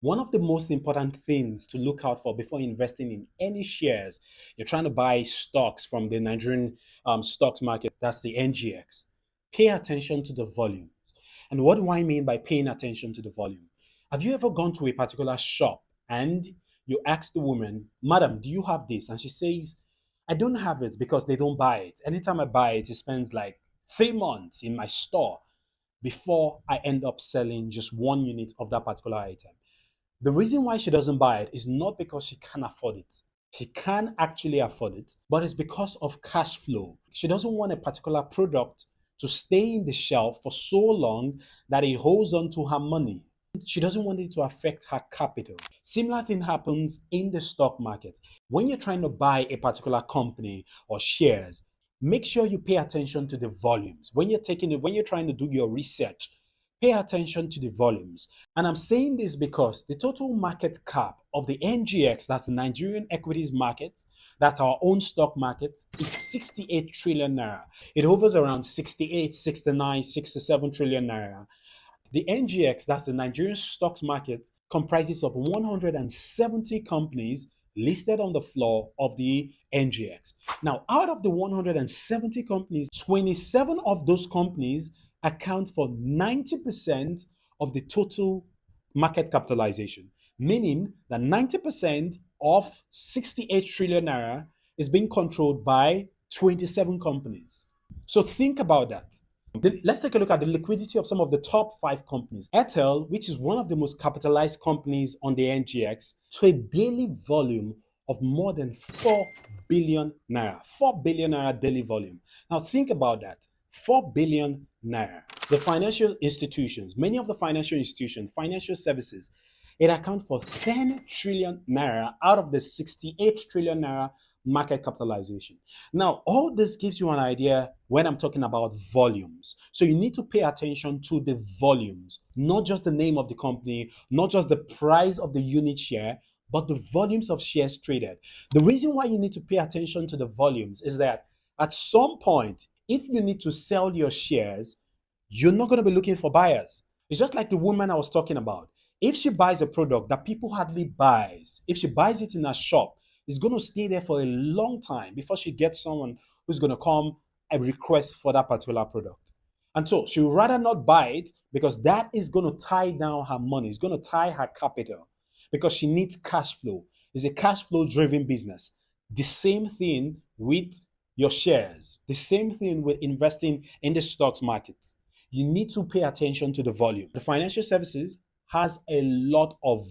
One of the most important things to look out for before investing in any shares, you're trying to buy stocks from the Nigerian stocks market, that's the NGX. Pay attention to the volume. And what do I mean by paying attention to the volume? Have you ever gone to a particular shop and you ask the woman, Madam, do you have this? And she says, I don't have it because they don't buy it. Anytime I buy it, it spends like 3 months in my store before I end up selling just one unit of that particular item. The reason why she doesn't buy it is not because she can't afford it. She can actually afford it, but it's because of cash flow. She doesn't want a particular product to stay in the shelf for so long that it holds on to her money. She doesn't want it to affect her capital. Similar thing happens in the stock market. When you're trying to buy a particular company or shares, make sure you pay attention to the volumes. When you're trying to do your research, pay attention to the volumes. And I'm saying this because the total market cap of the NGX, that's the Nigerian equities market, that's our own stock market, is 68 trillion naira. It hovers around 68, 69, 67 trillion naira. The NGX, that's the Nigerian stocks market, comprises of 170 companies listed on the floor of the NGX. Now, out of the 170 companies, 27 of those companies account for 90% of the total market capitalization, meaning that 90% of 68 trillion naira is being controlled by 27 companies. So think about that. Let's take a look at the liquidity of some of the top 5 companies. Airtel, which is one of the most capitalized companies on the NGX, to a daily volume of more than 4 billion naira. 4 billion naira daily volume. Now think about that. 4 billion naira. The financial institutions, many of the financial institutions, financial services, it accounts for 10 trillion naira out of the 68 trillion naira market capitalization. Now, all this gives you an idea when I'm talking about volumes. So you need to pay attention to the volumes, not just the name of the company, not just the price of the unit share, but the volumes of shares traded. The reason why you need to pay attention to the volumes is that at some point, if you need to sell your shares, you're not going to be looking for buyers. It's just like the woman I was talking about. If she buys a product that people hardly buys, if she buys it in a shop, it's going to stay there for a long time before she gets someone who's going to come and request for that particular product. And so she would rather not buy it because that is going to tie down her money. It's going to tie her capital because she needs cash flow. It's a cash flow driven business. The same thing with your shares, the same thing with investing in the stocks market. You need to pay attention to the volume. The financial services has a lot of